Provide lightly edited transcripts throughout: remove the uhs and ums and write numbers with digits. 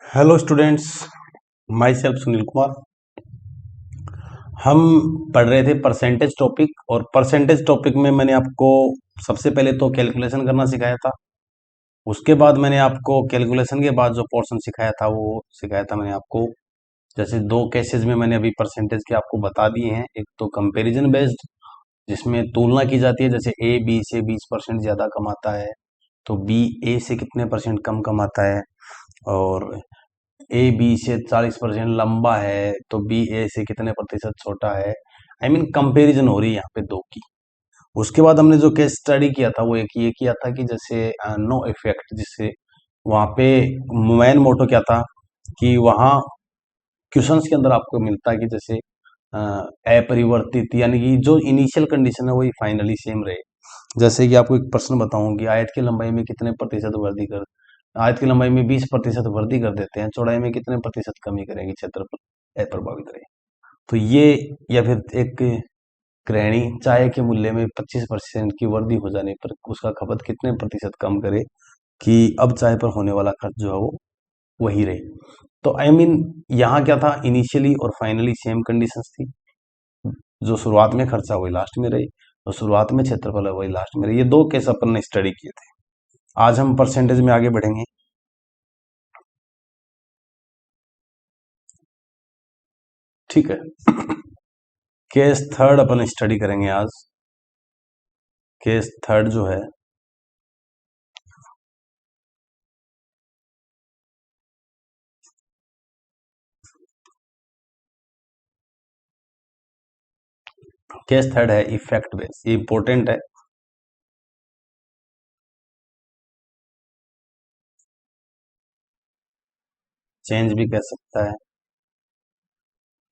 Hello students, my self Sunil Kumar. हम पढ़ रहे थे परसेंटेज टॉपिक, और परसेंटेज टॉपिक में मैंने आपको सबसे पहले तो कैलकुलेशन करना सिखाया था। उसके बाद मैंने आपको कैलकुलेशन के बाद जो पोर्शन सिखाया था वो सिखाया था मैंने आपको। जैसे दो केसेस में मैंने अभी परसेंटेज के आपको बता दिए हैं। एक तो कंपैरिजन बेस्ड, जिसमें तुलना की जाती है, जैसे ए बी से 20% ज़्यादा कमाता है तो बी ए से कितने परसेंट कम कमाता है, और ए बी से 40% लंबा है तो बी ए से कितने प्रतिशत छोटा है। आई मीन कंपैरिजन हो रही है यहाँ पे दो की। उसके बाद हमने जो केस स्टडी किया था वो एक ये किया था कि जैसे नो इफेक्ट, जिससे वहाँ पे मेन मोटो क्या था कि वहाँ क्वेश्चंस के अंदर आपको मिलता है कि जैसे अपरिवर्तित, यानी कि जो इनिशियल कंडीशन है वही फाइनली सेम रहे। जैसे कि आपको एक प्रश्न बताऊं कि आयत की लंबाई में कितने प्रतिशत वृद्धि कर, आयत की लंबाई में 20% वृद्धि कर देते हैं, चौड़ाई में कितने प्रतिशत कमी करेंगे, क्षेत्रफल अप्रभावित रहे। तो ये, या फिर एक गृहिणी चाय के मूल्य में 25% की वृद्धि हो जाने पर उसका खपत कितने प्रतिशत कम करे कि अब चाय पर होने वाला खर्च जो है वो वही रहे। तो आई मीन यहाँ क्या था, इनिशियली और फाइनली सेम कंडीशंस थी। जो शुरुआत में खर्चा वही लास्ट में रही, और शुरुआत में क्षेत्रफल है वही लास्ट में रही। ये दो केस अपन ने स्टडी किए थे। आज हम परसेंटेज में आगे बढ़ेंगे। ठीक है, केस थर्ड अपन स्टडी करेंगे आज। केस थर्ड जो है, केस थर्ड है इफेक्ट बेस। ये इंपॉर्टेंट है। चेंज भी कह सकता है,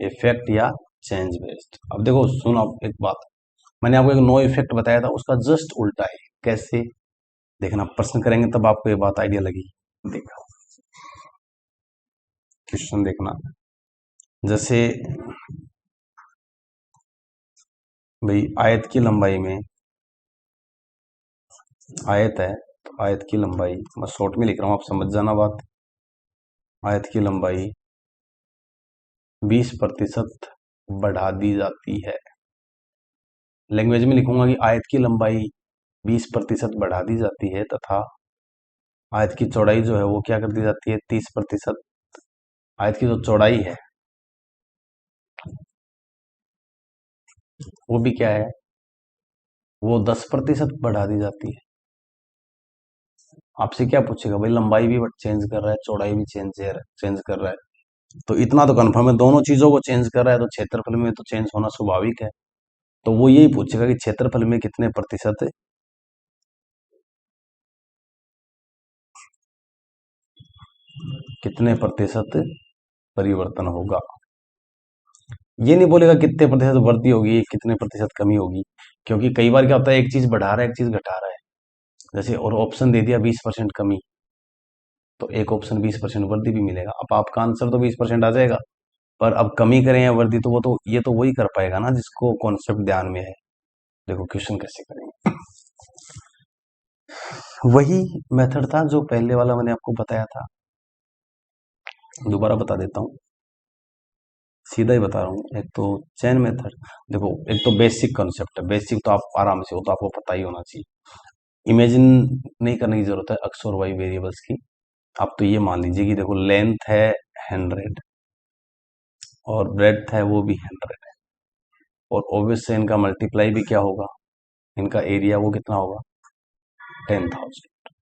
इफेक्ट या चेंज बेस्ड। अब देखो सुनो, अब एक बात, मैंने आपको एक नो इफेक्ट बताया था, उसका जस्ट उल्टा है। कैसे, देखना, प्रश्न करेंगे तब आपको ये बात आइडिया लगेगी। देखो क्वेश्चन देखना, जैसे भाई आयत की लंबाई में, आयत है तो आयत की लंबाई, मैं शॉर्ट में लिख रहा हूँ, आप समझ जाना बात। आयत की लंबाई 20% बढ़ा दी जाती है। लैंग्वेज में लिखूंगा कि आयत की लंबाई 20% बढ़ा दी जाती है, तथा आयत की चौड़ाई जो है वो क्या कर दी जाती है, 30%। आयत की जो चौड़ाई है वो भी क्या है, वो 10% बढ़ा दी जाती है। आपसे क्या पूछेगा भाई, लंबाई भी चेंज कर रहा है, चौड़ाई भी चेंज कर रहा है, तो इतना तो कन्फर्म है दोनों चीजों को चेंज कर रहा है, तो क्षेत्रफल में तो चेंज होना स्वाभाविक है। तो वो यही पूछेगा कि क्षेत्रफल में कितने प्रतिशत, कितने प्रतिशत परिवर्तन होगा। ये नहीं बोलेगा कितने प्रतिशत वृद्धि होगी, कितने प्रतिशत कमी होगी, क्योंकि कई बार क्या होता है, एक चीज बढ़ा रहा है एक चीज घटा रहा है। जैसे और ऑप्शन दे दिया 20% कमी, तो एक ऑप्शन 20% वृद्धि भी मिलेगा। अब आपका आंसर तो 20% आ जाएगा, पर अब कमी करें या वृद्धि, तो वो तो ये तो वही कर पाएगा ना जिसको कॉन्सेप्ट ध्यान में है। देखो क्वेश्चन कैसे करेंगे, वही मेथड था जो पहले वाला मैंने आपको बताया था, दोबारा बता देता हूँ, सीधा ही बता रहा हूँ। एक तो चेन मेथड, देखो एक तो बेसिक कॉन्सेप्ट है, बेसिक तो आप आराम से, हो तो आपको पता ही होना चाहिए। इमेजिन नहीं करने की जरूरत है एक्स और वाई वेरिएबल्स की। आप तो ये मान लीजिए कि देखो लेंथ है 100 और ब्रेड्थ है वो भी 100 है, और ऑब्वियस से इनका मल्टीप्लाई भी क्या होगा, इनका एरिया वो कितना होगा, 10,000।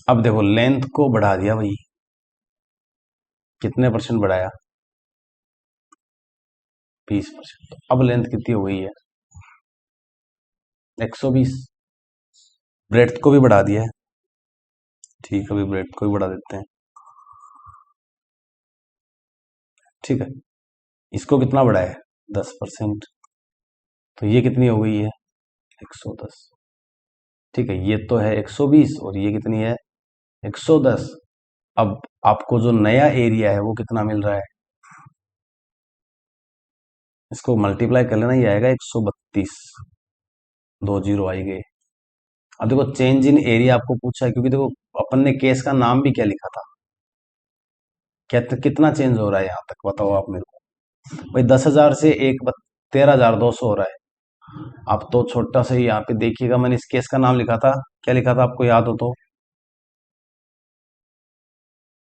अब देखो लेंथ को बढ़ा दिया भाई, कितने परसेंट बढ़ाया, 20%। अब लेंथ कितनी हो गई है, 120। ब्रेड्थ को भी बढ़ा दिया है, ठीक है, अभी ब्रेड्थ को भी बढ़ा देते हैं। ठीक है, इसको कितना बढ़ाया है, 10%। तो ये कितनी हो गई है, 110। ठीक है, ये तो है 120 और ये कितनी है, 110। अब आपको जो नया एरिया है वो कितना मिल रहा है, इसको मल्टीप्लाई कर लेना, ये आएगा 132। दो जीरो आई गए। अब देखो चेंज इन एरिया आपको पूछा है, क्योंकि देखो अपन ने केस का नाम भी क्या लिखा था, कितना चेंज हो रहा है यहाँ तक बताओ आप मेरे को। भाई 10,000 से 13,200 हो रहा है। अब तो छोटा सा ही यहाँ पे देखिएगा, मैंने इस केस का नाम लिखा था, क्या लिखा था आपको याद हो तो?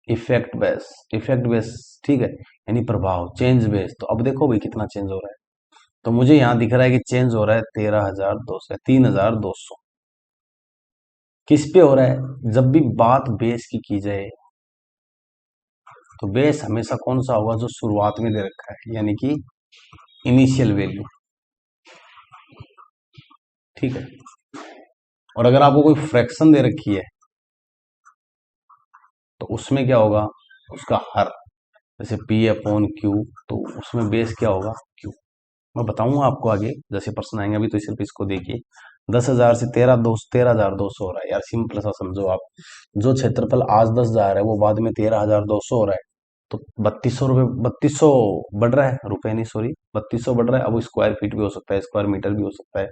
Effect base. इफेक्ट बेस, ठीक है, यानी प्रभाव, चेंज बेस। तो अब देखो भाई कितना चेंज हो रहा है। तो मुझे यहाँ दिख रहा है कि चेंज हो रहा है 13,200, 3,200। किस पे हो रहा है? जब भी बात बेस की जाए तो बेस हमेशा कौन सा होगा? जो शुरुआत में दे रखा है, यानी कि इनिशियल वैल्यू, ठीक है। और अगर आपको कोई फ्रैक्शन दे रखी है तो उसमें क्या होगा? उसका हर, जैसे पी अपॉन क्यू, तो उसमें बेस क्या होगा? क्यू। मैं बताऊंगा आपको आगे जैसे प्रश्न आएंगे, अभी तो सिर्फ इसको देखिए। 10,000 से 13,200 हो रहा है यार, सिंपल सा समझो आप। जो क्षेत्रफल आज 10,000 है वो बाद में 13,200 हो रहा है। तो 3200 रुपये, 3200 बढ़ रहा है, रुपए नहीं सॉरी, 3200 बढ़ रहा है। अब वो स्क्वायर फीट भी हो सकता है, स्क्वायर मीटर भी हो सकता है।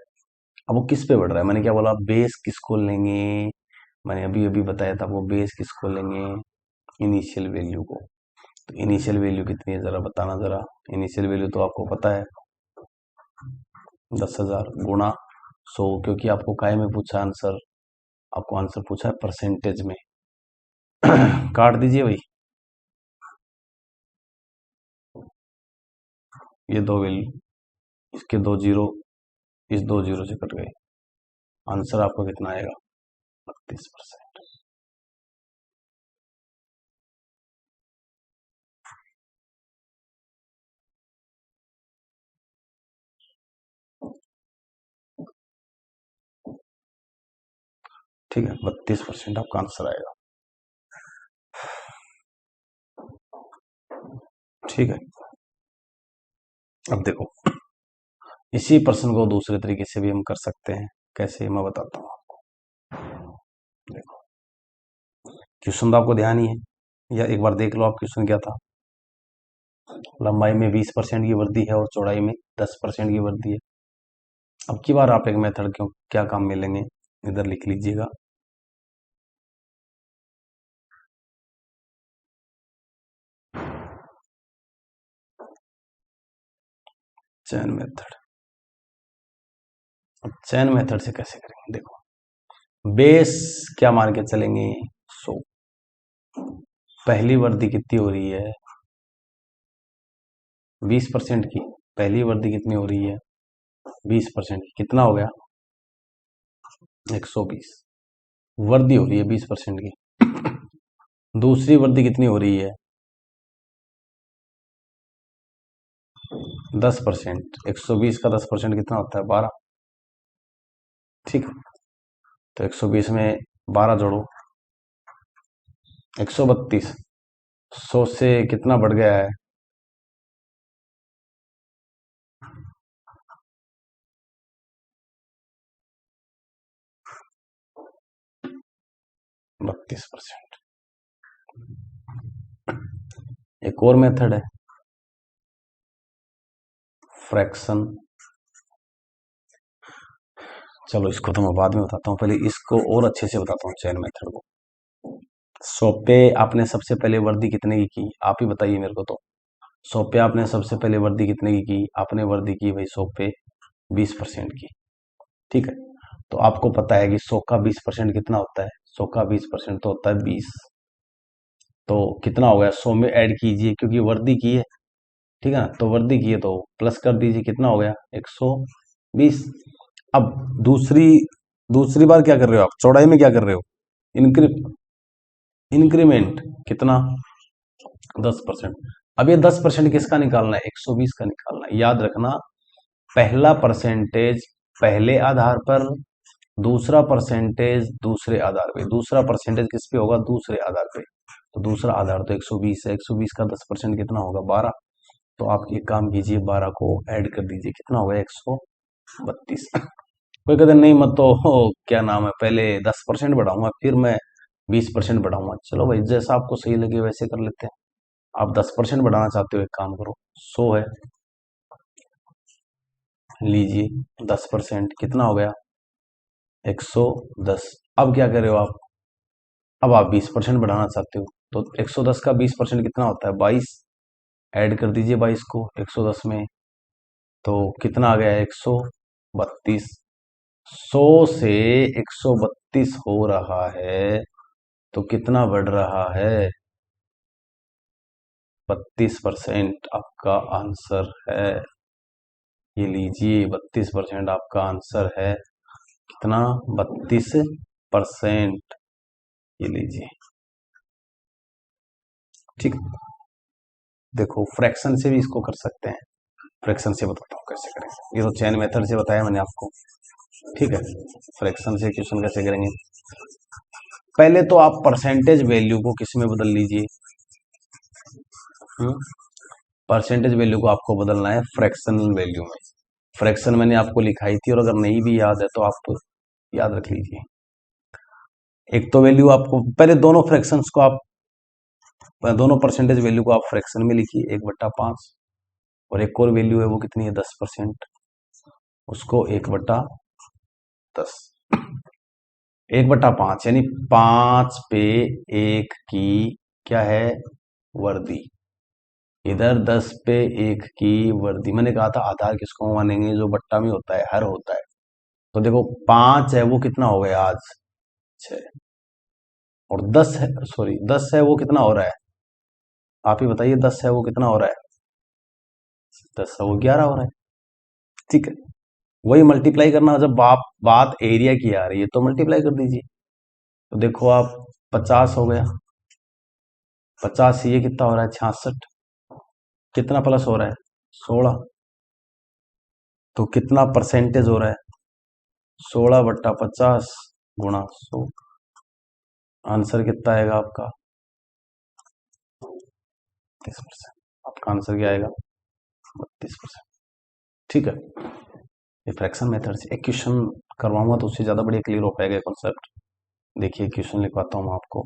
अब वो किस पे बढ़ रहा है? मैंने क्या बोला? बेस किसको लेंगे? मैंने अभी अभी बताया था, वो बेस किसको लेंगे? इनिशियल वैल्यू को। तो इनिशियल वैल्यू कितनी है जरा बताना जरा। इनिशियल वैल्यू तो आपको पता है, 10,000 गुणा 100, क्योंकि आपको काय में पूछा आंसर? आपको आंसर पूछा है परसेंटेज में। काट दीजिए भाई, ये दो वैल्यू, इसके दो जीरो, इस दो जीरो से कट गए। आंसर आपका कितना आएगा? 32%। ठीक है, 32% आपका आंसर आएगा। ठीक है, अब देखो, इसी प्रश्न को दूसरे तरीके से भी हम कर सकते हैं। कैसे, मैं बताता हूँ आपको। देखो, क्वेश्चन तो आपको ध्यान ही है, या एक बार देख लो आप क्वेश्चन क्या था। लंबाई में 20% की वृद्धि है और चौड़ाई में 10% की वृद्धि है। अब की बार आप एक मेथड क्यों क्या काम में लेंगे, इधर लिख लीजिएगा। चैन मेथड। अब चैन मेथड से कैसे करेंगे? देखो, बेस क्या मान के चलेंगे? 100। पहली वृद्धि कितनी हो रही है? 20% की। पहली वृद्धि कितनी हो रही है? 20% की। कितना हो गया? 120 वृद्धि हो रही है 20% की। दूसरी वृद्धि कितनी हो रही है? 10%। 120 का 10% कितना होता है? 12। ठीक है, तो 120 में 12 जोड़ो, 132। 100 से कितना बढ़ गया है? 32%। एक और मेथड है, फ्रैक्शन। चलो इसको तो मैं बाद में बताता हूँ, पहले इसको और अच्छे से बताता हूँ चैन मेथड को। 100 पे आपने सबसे पहले वृद्धि कितने की आप ही बताइए मेरे को। तो 100 पे आपने सबसे पहले वृद्धि कितने की? आपने वृद्धि की भाई 100 पे 20% की। ठीक है, तो आपको पता है कि 100 का 20% कितना होता है? 100 का 20% तो होता है 20। तो कितना हो गया? 100 में ऐड कीजिए, क्योंकि वृद्धि की है, ठीक है ना, तो वृद्धि की है तो प्लस कर दीजिए, कितना हो गया? 120। अब दूसरी दूसरी बार क्या कर रहे हो आप? चौड़ाई में क्या कर रहे हो? इंक्री इंक्रीमेंट कितना? 10%। अब ये 10% किसका निकालना है? 120 का निकालना है। याद रखना, पहला परसेंटेज पहले आधार पर, दूसरा परसेंटेज दूसरे आधार पे। दूसरा परसेंटेज किस पे होगा? दूसरे आधार पे। तो दूसरा आधार तो 120 है, 120 का 10% कितना होगा? 12। तो आप एक काम कीजिए, 12 को ऐड कर दीजिए, कितना होगा? 132। कोई कहते नहीं, मत तो क्या नाम है, पहले 10% बढ़ाऊंगा फिर मैं 20% बढ़ाऊंगा। चलो भाई, जैसा आपको सही लगे वैसे कर लेते हैं। आप 10% बढ़ाना चाहते हो, एक काम करो, 100 है, लीजिए 10% कितना हो गया? 110। अब क्या कर रहे हो आप? अब आप 20% बढ़ाना चाहते हो, तो 110 का 20% कितना होता है? 22। ऐड कर दीजिए 22 को 110 में, तो कितना आ गया? 132। 100 से 132 हो रहा है, तो कितना बढ़ रहा है? 32% आपका आंसर है। ये लीजिए, 32% आपका आंसर है। कितना? 32%। ये लीजिए। ठीक। देखो, फ्रैक्शन से भी इसको कर सकते हैं। फ्रैक्शन से बताता हूँ कैसे करेंगे। ये तो चेन मेथड से बताया मैंने आपको। ठीक है, फ्रैक्शन से क्वेश्चन कैसे करेंगे? पहले तो आप परसेंटेज वैल्यू को किस में बदल लीजिए? परसेंटेज वैल्यू को आपको बदलना है फ्रैक्शनल वैल्यू में। फ्रैक्शन मैंने आपको लिखाई थी, और अगर नहीं भी याद है तो आप याद रख लीजिए। एक तो वैल्यू आपको पहले दोनों फ्रैक्शंस को आप दोनों परसेंटेज वैल्यू को आप फ्रैक्शन में लिखिए, 1/5। और एक और वैल्यू है, वो कितनी है? 10%। उसको 1/10। 1/5 यानी 5/1 की क्या है? वर्दी। इधर 10/1 की वर्दी। मैंने कहा था आधार किसको मानेंगे? जो बट्टा में होता है, हर होता है। तो देखो, 5 है वो कितना हो गया आज? 6। और 10 है, सॉरी 10 है वो कितना हो रहा है? आप ही बताइए, 10 है वो कितना हो रहा है? 10 है वो 11 हो रहा है। ठीक है, वही मल्टीप्लाई करना। जब आप बात एरिया की आ रही है तो मल्टीप्लाई कर दीजिए। तो देखो आप, 50 हो गया। 50 ये कितना हो रहा है? 66। कितना प्लस हो रहा है? 16। तो कितना परसेंटेज हो रहा है? 16/50 गुणा 100। आंसर कितना आएगा आपका? 32%। आपका आंसर क्या आएगा? 32%। ठीक है, ये फ्रैक्शन मेथड से एक क्वेश्चन करवाऊंगा तो उससे ज्यादा बढ़िया क्लियर हो पाएगा कॉन्सेप्ट। देखिए, क्वेश्चन लिखवाता हूँ आपको।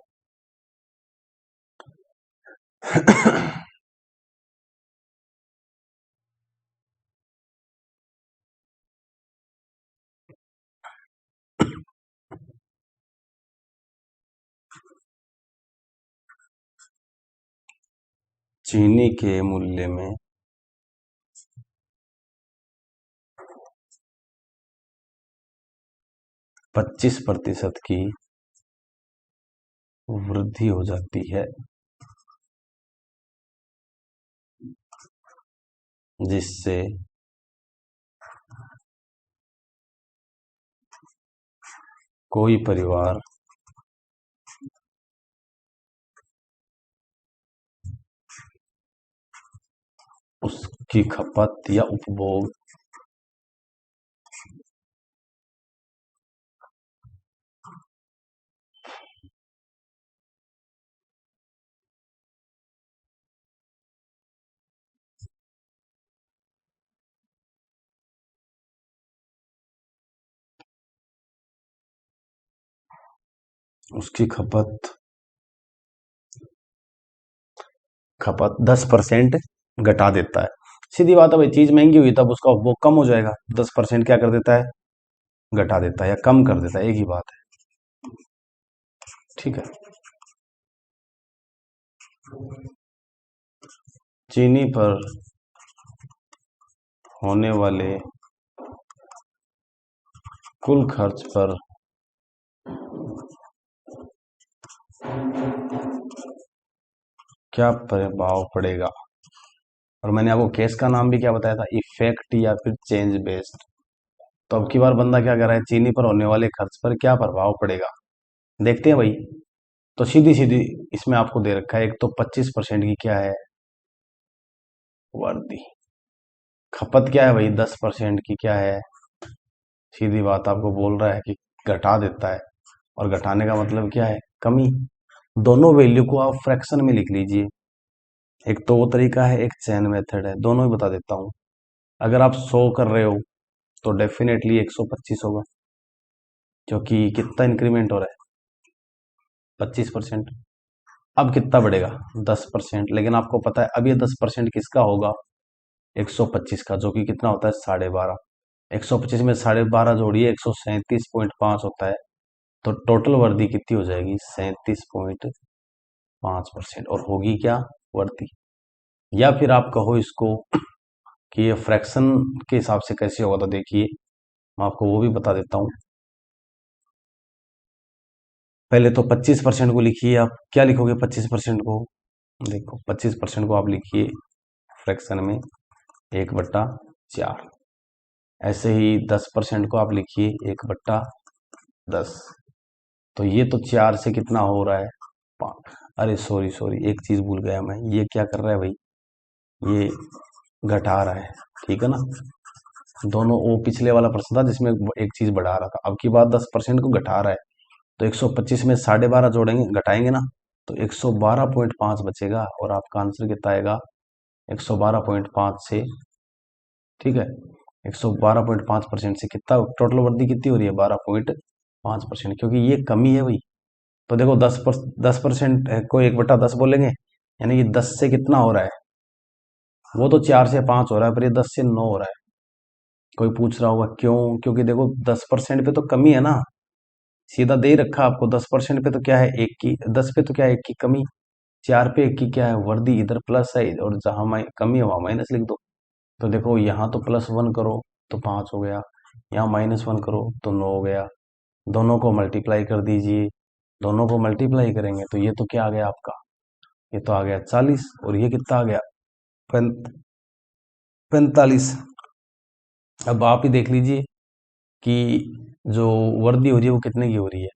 चीनी के मूल्य में 25% की वृद्धि हो जाती है, जिससे कोई परिवार उसकी खपत या उपभोग उसकी खपत खपत 10% घटा देता है। सीधी बात है भाई, चीज महंगी हुई तब उसका उपभोग कम हो जाएगा। 10% क्या कर देता है? घटा देता है या कम कर देता है, एक ही बात है। ठीक है, चीनी पर होने वाले कुल खर्च पर क्या प्रभाव पड़ेगा? और मैंने आपको केस का नाम भी क्या बताया था? इफेक्ट या फिर चेंज बेस्ड। तो अब की बार बंदा क्या कर रहा है? चीनी पर होने वाले खर्च पर क्या प्रभाव पड़ेगा, देखते हैं भाई। तो सीधी सीधी इसमें आपको दे रखा है, एक तो 25% की क्या है? वर्दी। खपत क्या है भाई? 10% की क्या है? सीधी बात आपको बोल रहा है कि घटा देता है। और घटाने का मतलब क्या है? कमी। दोनों वैल्यू को आप फ्रैक्शन में लिख लीजिए। एक तो वो तरीका है, एक चेन मेथड है, दोनों ही बता देता हूँ। अगर आप 100 कर रहे हो तो डेफिनेटली 125 होगा, क्योंकि कितना इंक्रीमेंट हो रहा है? 25%। अब कितना बढ़ेगा? 10%। लेकिन आपको पता है अब ये 10% किसका होगा? 125 का, जो कि कितना होता है? 12.5। 125 में 12.5 जोड़िए, 137.5 होता है। तो टोटल वर्दी कितनी हो जाएगी? 37.5। 5%, और होगी क्या, वर्दी। या फिर आप कहो इसको कि ये फ्रैक्शन के हिसाब से कैसे होगा, तो देखिए मैं आपको वो भी बता देता हूँ। पहले तो 25% को लिखिए। आप क्या लिखोगे 25% को, देखो 25% को आप लिखिए फ्रैक्शन में 1/4। ऐसे ही 10% को आप लिखिए 1/10। तो ये तो 4 से कितना हो रहा है, 5। अरे सॉरी सॉरी, एक चीज भूल गया मैं, ये क्या कर रहा है भाई, ये घटा रहा है, ठीक है ना। दोनों, वो पिछले वाला प्रश्न था जिसमें एक चीज बढ़ा रहा था, अब की बात 10% को घटा रहा है। तो 125 में 12.5 जोड़ेंगे, घटाएंगे ना, तो 112.5 बचेगा, और आपका आंसर कितना आएगा, 112.5 से, ठीक है, 112.5% से कितना टोटल वृद्धि कितनी हो रही है, 12.5%, क्योंकि ये कमी है भाई। तो देखो 10% को 1/10 बोलेंगे, यानी कि 10 से कितना हो रहा है, वो तो 4 से 5 हो रहा है, पर ये 10 से 9 हो रहा है। कोई पूछ रहा होगा क्यों, क्योंकि देखो 10% पे तो कमी है ना, सीधा दे ही रखा आपको। 10% पे तो क्या है, एक की, 10 पे तो क्या है, एक की कमी। 4 पे एक की क्या है, वर्दी, इधर प्लस है, और जहां कमी है वहां माइनस लिख दो। तो देखो यहाँ तो +1 करो तो 5 हो गया, यहाँ -1 करो तो 9 हो गया। दोनों को मल्टीप्लाई कर दीजिए, दोनों को मल्टीप्लाई करेंगे तो ये तो क्या आ गया आपका, ये तो आ गया 40, और ये कितना आ गया, 45। अब आप ही देख लीजिए कि जो वर्दी हो रही है वो कितने की हो रही है।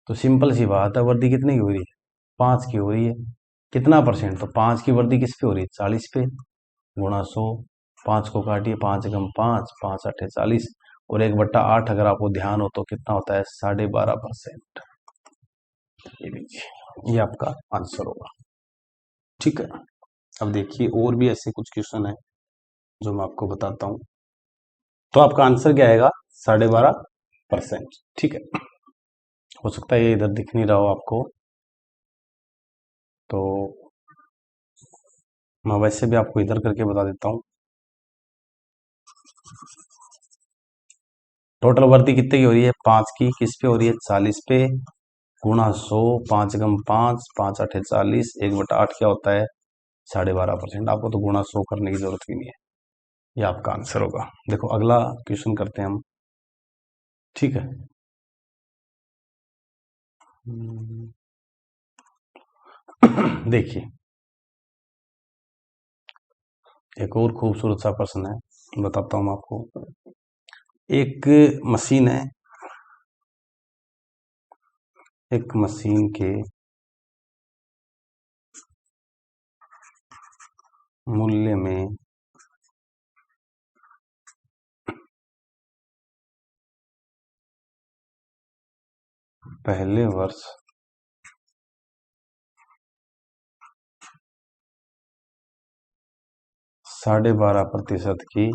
तो सिंपल सी बात है, वर्दी कितने की हो रही है, 5 की हो रही है। कितना परसेंट, तो 5 की वर्दी किस पे हो रही है, 40 पे, गुणा 100। 5 को काटिए, 5 एकम 5, 5 अठे 40, और 1/8 अगर आपको ध्यान हो तो कितना होता है, 12.5%। ये लीजिए, ये आपका आंसर होगा, ठीक है। अब देखिए और भी ऐसे कुछ क्वेश्चन है जो मैं आपको बताता हूँ। तो आपका आंसर क्या आएगा, 12.5%, ठीक है। हो सकता है ये इधर दिख नहीं रहा हो आपको, तो मैं वैसे भी आपको इधर करके बता देता हूँ। टोटल वर्दी कितने की हो रही है, 5 की, किस पे हो रही है, 40 पे, गुणा 100, 5 एकम 5, 5 अठे 40, 1/8 क्या होता है, 12.5%। आपको तो गुणा 100 करने की जरूरत ही नहीं है, ये आपका आंसर होगा। देखो अगला क्वेश्चन करते हैं हम, ठीक है। देखिए एक और खूबसूरत सा प्रश्न है, बताता हूँ मैं आपको। एक मशीन है, एक मशीन के मूल्य में पहले वर्ष 12.5% की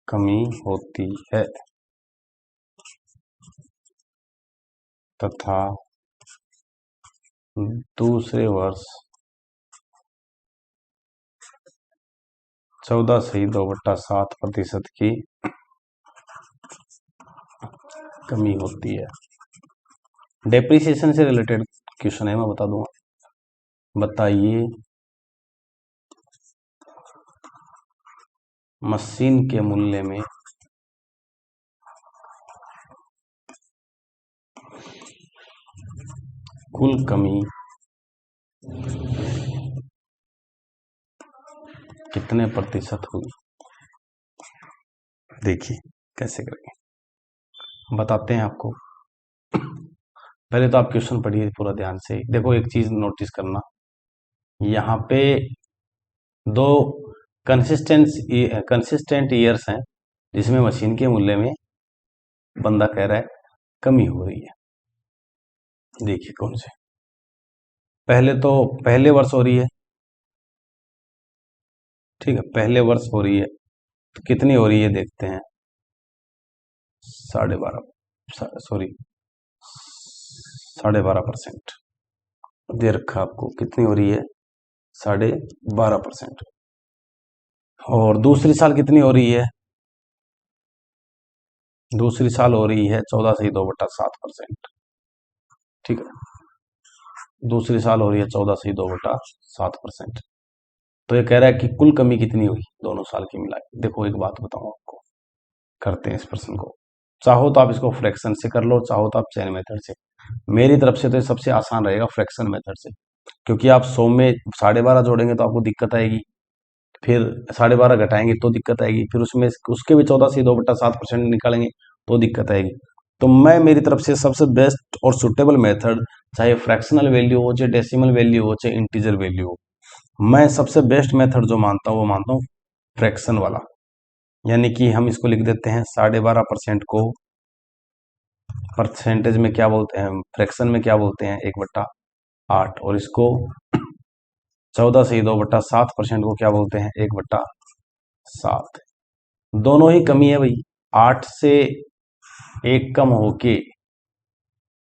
कमी होती है, तथा दूसरे वर्ष 14.2/7% की कमी होती है। डेप्रिसिएशन से रिलेटेड क्वेश्चन है, मैं बता दूंगा। बताइए मशीन के मूल्य में कुल कमी कितने प्रतिशत होगी। देखिए कैसे करेंगे, बताते हैं आपको। पहले तो आप क्वेश्चन पढ़िए पूरा ध्यान से। देखो एक चीज नोटिस करना, यहाँ पे दो कंसिस्टेंट ईयर्स हैं जिसमें मशीन के मूल्य में बंदा कह रहा है कमी हो रही है। देखिए कौन से, पहले तो पहले वर्ष हो रही है, ठीक है, पहले वर्ष हो रही है, तो कितनी हो रही है देखते हैं, 12.5, सॉरी 12.5% दे रखा आपको, कितनी हो रही है, 12.5%। और दूसरी साल कितनी हो रही है, दूसरी साल हो रही है 14.2/7%। ठीक है, दूसरी साल हो रही है 14 से 2/7%। तो ये कह रहा है कि कुल कमी कितनी हुई दोनों साल की मिलाई। देखो एक बात बताऊं आपको, करते हैं इस प्रश्न को। चाहो तो आप इसको फ्रैक्शन से कर लो, चाहो तो आप चेन मेथड से। मेरी तरफ से तो ये सबसे आसान रहेगा फ्रैक्शन मेथड से, क्योंकि आप 100 में 12.5 जोड़ेंगे तो आपको दिक्कत आएगी, फिर 12.5 घटाएंगे तो दिक्कत आएगी, फिर उसमें उसके भी 14 से 2/7% निकालेंगे तो दिक्कत आएगी। तो मैं मेरी तरफ से सबसे बेस्ट और सुटेबल मेथड, चाहे फ्रैक्शनल वैल्यू हो, चाहे डेसिमल वैल्यू हो, चाहे इंटीजर वैल्यू हो, मैं सबसे बेस्ट मेथड जो मानता हूँ वो मानता हूँ फ्रैक्शन वाला। यानी कि हम इसको लिख देते हैं 12.5% को परसेंटेज में क्या बोलते हैं, फ्रैक्शन में क्या बोलते हैं, 1/8। और इसको 14 से 2/7% को क्या बोलते हैं, 1/7। दोनों ही कमी है भाई। 8 से 1 कम होके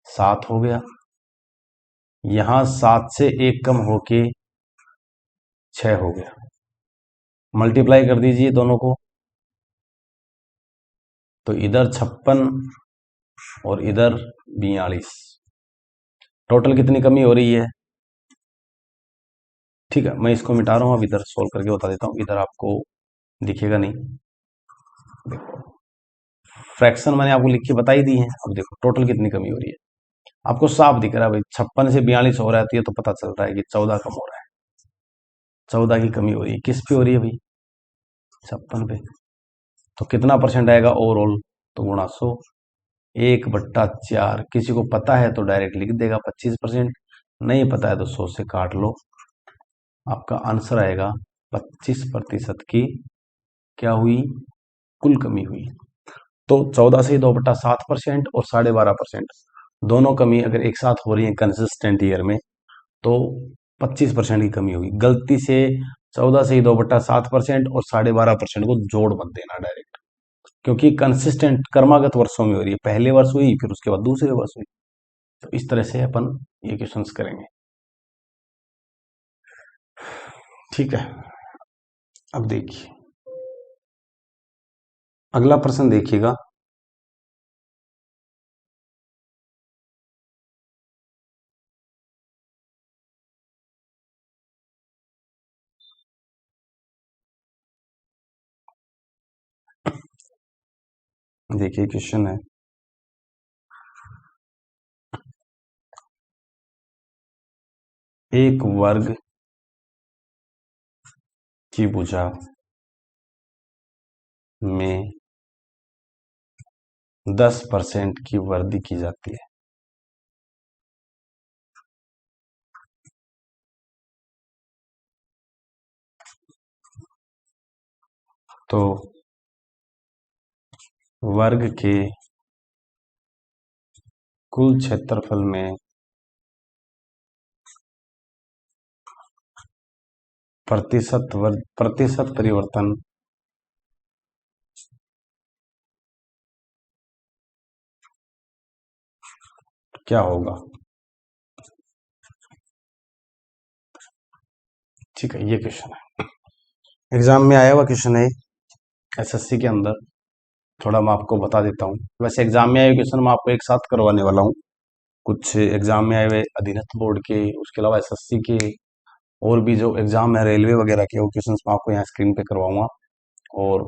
7 हो गया, यहां 7 से 1 कम होके 6 हो गया। मल्टीप्लाई कर दीजिए दोनों को, तो इधर 56 और इधर 42। टोटल कितनी कमी हो रही है। ठीक है, मैं इसको मिटा रहा हूं, अब इधर सोल्व करके बता देता हूं, इधर आपको दिखेगा नहीं। देखो फ्रैक्शन मैंने आपको लिख के बता ही दी है। अब देखो टोटल कितनी कमी हो रही है, आपको साफ दिख रहा है भाई। 56 से 42 हो रहा है, तो ये तो पता चल रहा है कि 14 कम हो रहा है। 14 की कमी हो रही है, किस पे हो रही है भाई, 56 पे। तो कितना परसेंट आएगा ओवरऑल, तो गुणा 100, 1/4। किसी को पता है तो डायरेक्ट लिख देगा 25%, नहीं पता है तो 100 से काट लो। आपका आंसर आएगा 25% की क्या हुई, कुल कमी हुई। तो 14 से 2/7% और 12.5% दोनों कमी अगर एक साथ हो रही है कंसिस्टेंट ईयर में, तो 25% की कमी होगी। गलती से 14 से 2/7% और 12.5% को जोड़ मत देना डायरेक्ट, क्योंकि कंसिस्टेंट क्रमागत वर्षों में हो रही है। पहले वर्ष हुई, फिर उसके बाद दूसरे वर्ष हुई। तो इस तरह से अपन ये क्वेश्चंस करेंगे। ठीक है, अब देखिए अगला प्रश्न देखिएगा। देखिए क्वेश्चन है, एक वर्ग की भुजा में 10% की वृद्धि की जाती है। तो वर्ग के कुल क्षेत्रफल में प्रतिशत परिवर्तन क्या होगा। ठीक है, ये क्वेश्चन है, एग्जाम में आया हुआ क्वेश्चन है, एसएससी के अंदर। थोड़ा मैं आपको बता देता हूँ। वैसे एग्जाम में आए हुए क्वेश्चन मैं आपको एक साथ करवाने वाला हूँ। कुछ एग्जाम में आए हुए अधीनस्थ बोर्ड के, उसके अलावा एसएससी के, और भी जो एग्जाम है रेलवे वगैरह के, वो क्वेश्चन मैं आपको यहाँ स्क्रीन पे करवाऊंगा। और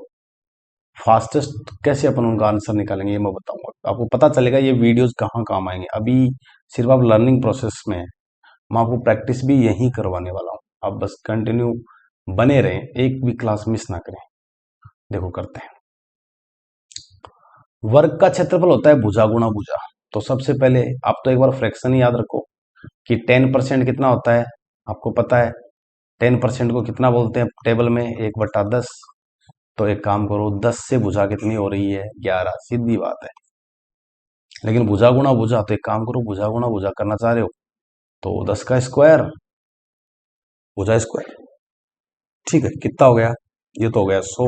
फास्टेस्ट कैसे अपन उनका आंसर निकालेंगे ये मैं बताऊंगा, आपको पता चलेगा ये वीडियोस कहाँ काम आएंगे। अभी सिर्फ आप लर्निंग प्रोसेस में है, मैं आपको प्रैक्टिस भी यही करवाने वाला हूँ। आप बस कंटिन्यू बने रहें, एक भी क्लास मिस ना करें। देखो करते हैं, वर्ग का क्षेत्रफल होता है भुजा गुणा भुजा। तो सबसे पहले आप तो एक बार फ्रैक्शन ही याद रखो कि 10% कितना होता है, आपको पता है। 10% को कितना बोलते हैं टेबल में, 1/10। तो एक काम करो, 10 से भुजा कितनी हो रही है, 11, सीधी बात है। लेकिन भुजा गुणा भुजा, तो एक काम करो, भुजा गुणा भुजा करना चाह रहे हो तो 10 का स्क्वायर भुजा स्क्वायर। ठीक है, कितना हो गया, ये तो हो गया 100,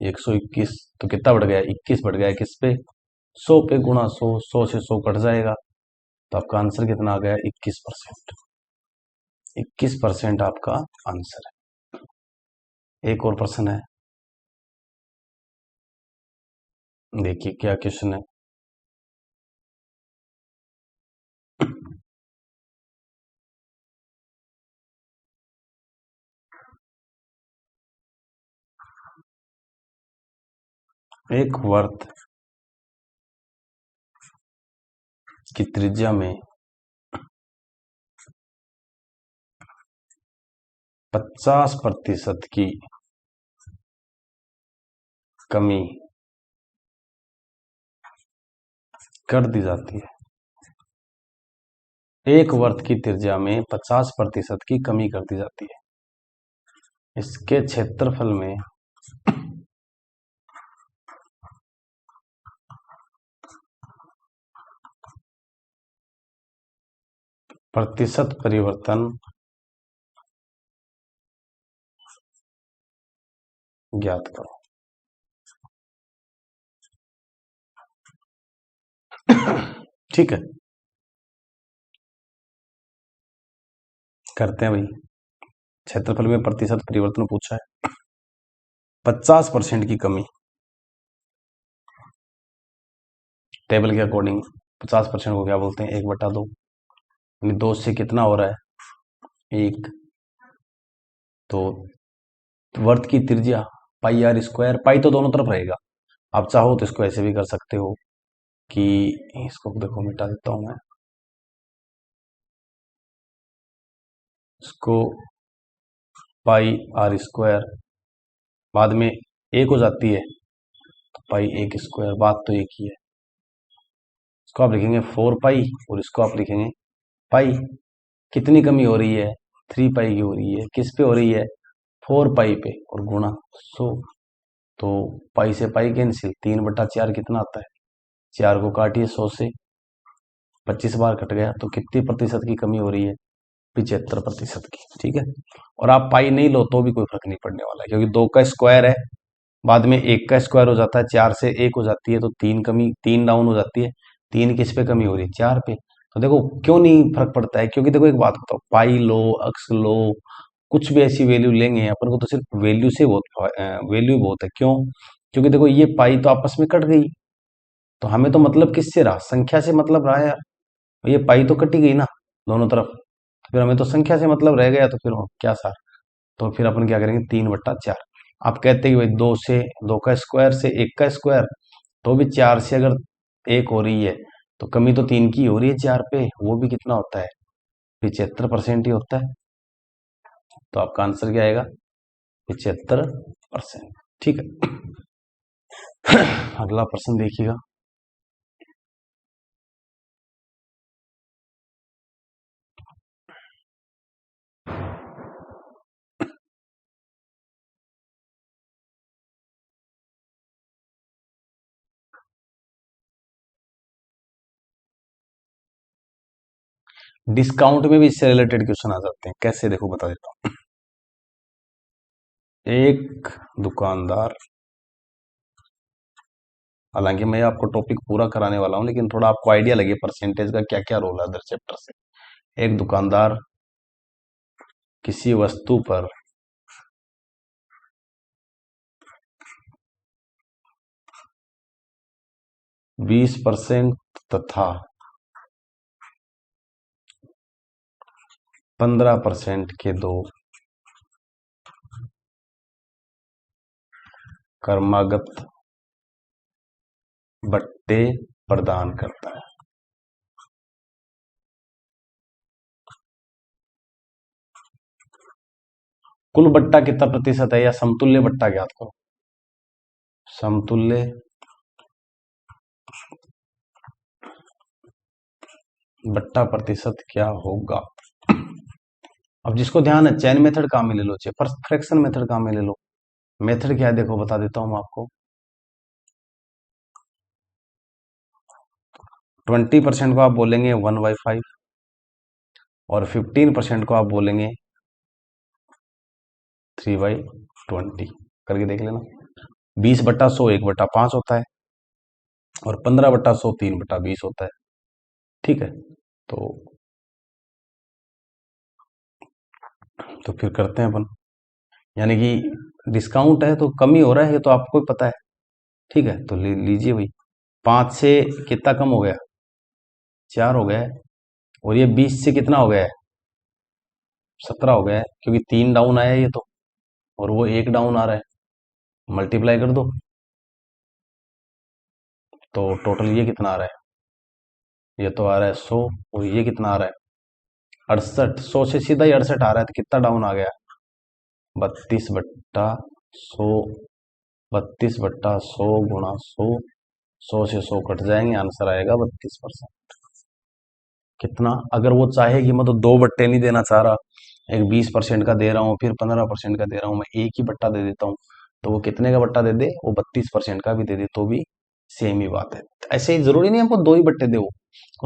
121। तो कितना बढ़ गया, 21 बढ़ गया, किस पे, 100 पे, गुणा 100, 100 से 100 कट जाएगा। तो आपका आंसर कितना आ गया, 21%। 21% आपका आंसर है। एक और प्रश्न है, देखिए क्या क्वेश्चन है। एक वर्त की त्रिज्या में 50% की कमी कर दी जाती है। एक वर्त की त्रिज्या में 50% की कमी कर दी जाती है। इसके क्षेत्रफल में प्रतिशत परिवर्तन ज्ञात करो। ठीक है, करते हैं भाई। क्षेत्रफल में प्रतिशत परिवर्तन पूछा है, 50% की कमी। टेबल के अकॉर्डिंग 50% को क्या बोलते हैं, 1/2, यानी 2 से कितना हो रहा है, 1। तो वर्त की त्रिज्या पाई आर स्क्वायर, पाई तो दोनों तरफ रहेगा। आप चाहो तो इसको ऐसे भी कर सकते हो कि इसको देखो मिटा देता हूं मैं, इसको पाई आर स्क्वायर बाद में 1 हो जाती है, तो पाई 1 स्क्वायर, बात तो एक ही है। इसको आप लिखेंगे 4 पाई और इसको आप लिखेंगे पाई। कितनी कमी हो रही है, 3 पाई की हो रही है। किस पे हो रही है, 4 पाई पे, और गुणा 100। तो पाई से पाई कैंसिल, 3/4 कितना आता है, 4 को काटिए 100 से, 25 बार कट गया, तो कितनी प्रतिशत की कमी हो रही है, 75% की। ठीक है, और आप पाई नहीं लो तो भी कोई फर्क नहीं पड़ने वाला है, क्योंकि 2 का स्क्वायर है, बाद में 1 का स्क्वायर हो जाता है, 4 से 1 हो जाती है, तो 3 डाउन हो जाती है। 3 किस पे कमी हो रही है, 4 पे। तो देखो क्यों नहीं फर्क पड़ता है, क्योंकि देखो एक बात बताओ, पाई लो, अक्स लो, कुछ भी ऐसी वैल्यू लेंगे अपन को तो सिर्फ वैल्यू से बहुत वैल्यू बहुत है। क्यों, क्योंकि देखो ये पाई तो आपस में कट गई, तो हमें तो मतलब किससे रहा, संख्या से मतलब रहा यार। ये पाई तो कटी गई ना दोनों तरफ, तो फिर हमें तो संख्या से मतलब रह गया, तो फिर क्या सार। तो फिर अपन क्या करेंगे, 3/4। आप कहते हैं कि भाई 2 का स्क्वायर से 1 का स्क्वायर, तो भी 4 से अगर 1 हो रही है, तो कमी तो 3 की हो रही है 4 पे, वो भी कितना होता है, 75% ही होता है। तो आपका आंसर क्या आएगा, 75%। ठीक है, अगला प्रश्न देखिएगा। डिस्काउंट में भी इससे रिलेटेड क्वेश्चन आ जाते हैं, कैसे देखो बता देता हूँ। एक दुकानदार, हालांकि मैं आपको टॉपिक पूरा कराने वाला हूं, लेकिन थोड़ा आपको आइडिया लगे परसेंटेज का क्या क्या रोल है अदर चैप्टर से। एक दुकानदार किसी वस्तु पर 20% तथा 15% के दो क्रमागत बट्टे प्रदान करता है। कुल बट्टा कितना प्रतिशत है, या समतुल्य बट्टा ज्ञात करो। समतुल्य बट्टा प्रतिशत क्या होगा। अब जिसको ध्यान है, चैन मेथड काम में ले लो, चाहे फ्रैक्शन मेथड काम में ले लो। मेथड क्या है देखो बता देता हूं आपको। 20% को आप बोलेंगे 1/5, और 15% को आप बोलेंगे 3/20। करके देख लेना। 20/100 1/5 होता है, और 15/100 3/20 होता है। ठीक है, तो फिर करते हैं अपन, यानी कि डिस्काउंट है तो कमी हो रहा है, ये तो आपको ही पता है। ठीक है, तो लीजिए भाई, 5 से कितना कम हो गया, 4 हो गया है, और ये 20 से कितना हो गया है, 17 हो गया है, क्योंकि 3 डाउन आया है ये तो, और वो 1 डाउन आ रहा है, मल्टीप्लाई कर दो। तो टोटल ये कितना आ रहा है, ये तो आ रहा है 100, और ये कितना आ रहा है 68, 100 से सीधा ही 68 आ रहा है, तो कितना डाउन आ गया 32/100, 32/100 गुणा 100, 100 से 100 कट जाएंगे, आंसर आएगा 32%। कितना, अगर वो चाहे कि मैं तो 2 बट्टे नहीं देना चाह रहा, एक 20% का दे रहा हूँ, फिर 15% का दे रहा हूँ, मैं एक ही बट्टा दे देता हूँ, तो वो कितने का बट्टा दे दे, वो 32% का भी दे दे तो भी सेम ही बात है। ऐसे ही जरूरी नहीं आपको 2 ही बट्टे दे, वो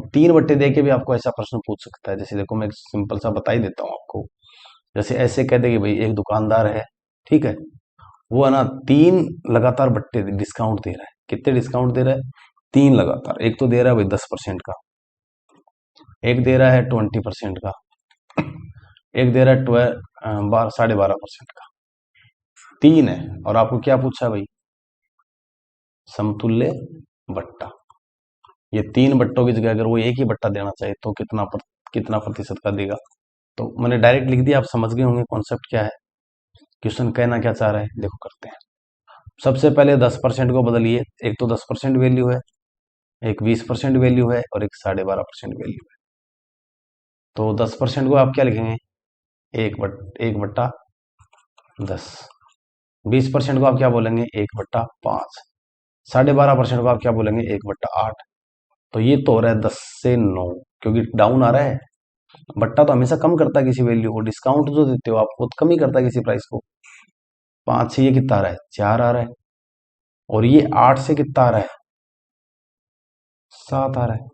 3 बट्टे दे के भी आपको ऐसा प्रश्न पूछ सकता है। जैसे देखो मैं एक सिंपल सा बता ही देता हूँ आपको। जैसे ऐसे कह दे कि भाई एक दुकानदार है, ठीक है, वो है ना 3 लगातार बट्टे डिस्काउंट दे रहा है। कितने डिस्काउंट दे रहा है, 3 लगातार। एक तो दे रहा है भाई 10% का, एक दे रहा है 20% का, एक दे रहा है 12.5% का, 3 है। और आपको क्या पूछा भाई, समतुल्य बट्टा। ये 3 बट्टों की जगह अगर वो एक ही बट्टा देना चाहे तो कितना प्रतिशत का देगा। तो मैंने डायरेक्ट लिख दिया, आप समझ गए होंगे कॉन्सेप्ट क्या है, क्वेश्चन कहना क्या चाह रहा है। देखो करते हैं। सबसे पहले 10% को बदलिए, एक तो 10% वैल्यू है, एक 20% वैल्यू है, और एक 12.5% वैल्यू है। तो 10% को आप क्या लिखेंगे, 1/10। 20% को आप क्या बोलेंगे, 1/5। 12.5% को आप क्या बोलेंगे, 1/8। तो ये तो हो रहा है 10 से 9, क्योंकि डाउन आ रहा है। बट्टा तो हमेशा कम करता है किसी वैल्यू को, डिस्काउंट जो देते हो आप वो तो कम ही करता है किसी प्राइस को। 5 से ये कितना आ रहा है, 4 आ रहा है, और ये 8 से कितना आ रहा है, 7 आ रहा है।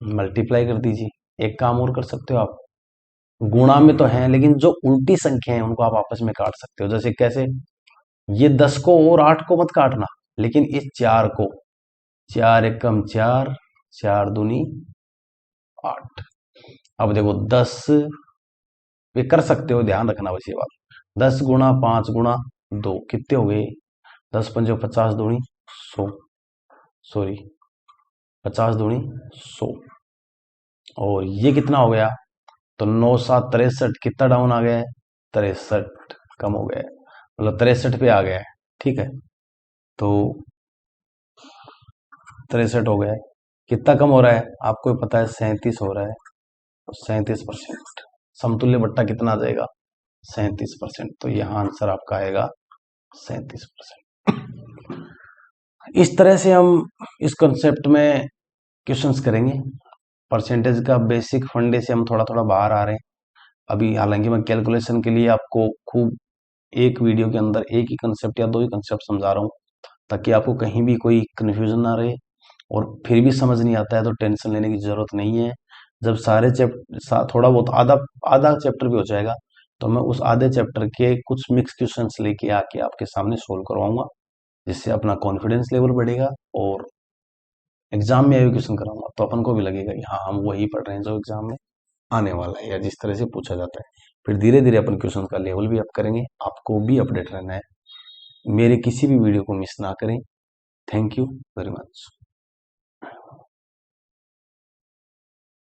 मल्टीप्लाई कर दीजिए। एक काम और कर सकते हो आप, गुणा में तो है लेकिन जो उल्टी संख्या है उनको आप आपस में काट सकते हो। जैसे कैसे, ये 10 को और 8 को मत काटना, लेकिन इस 4 को, 4 एकम 4, 4 दूनी 8। अब देखो 10, ये कर सकते हो, ध्यान रखना बस ये बात। 10 गुणा 5 गुणा 2 कितने हो गए, 10 पंजे 50 दूनी 100, सॉरी 50 दूनी 100, और ये कितना हो गया, तो 9 7 63, कितना डाउन आ गया है, 63 कम हो गया है, मतलब 63 पे आ गया है। ठीक है, तो 63 हो गया है। कितना कम हो रहा है आपको पता है, 37 हो रहा है, 37%। समतुल्य बट्टा कितना आ जाएगा, 37%। तो यहाँ आंसर आपका आएगा 37%। इस तरह से हम इस कॉन्सेप्ट में क्वेश्चंस करेंगे। परसेंटेज का बेसिक फंडे से हम थोड़ा थोड़ा बाहर आ रहे हैं अभी। हालांकि मैं कैलकुलेशन के लिए आपको खूब एक वीडियो के अंदर एक ही कंसेप्ट या 2 ही कंसेप्ट समझा रहा हूँ, ताकि आपको कहीं भी कोई कन्फ्यूजन ना रहे। और फिर भी समझ नहीं आता है तो टेंशन लेने की जरूरत नहीं है। जब सारे चैप्टर, थोड़ा बहुत आधा आधा चैप्टर भी हो जाएगा, तो मैं उस आधे चैप्टर के कुछ मिक्स क्वेश्चंस लेके आके आपके सामने सोल्व करवाऊंगा, जिससे अपना कॉन्फिडेंस लेवल बढ़ेगा, और एग्जाम में भी क्वेश्चन कराऊंगा तो अपन को भी लगेगा कि हाँ हम वही पढ़ रहे हैं जो एग्जाम में आने वाला है, या जिस तरह से पूछा जाता है। फिर धीरे धीरे अपन क्वेश्चन का लेवल भी अप करेंगे। आपको भी अपडेट रहना है, मेरे किसी भी वीडियो को मिस ना करें। Thank you very much.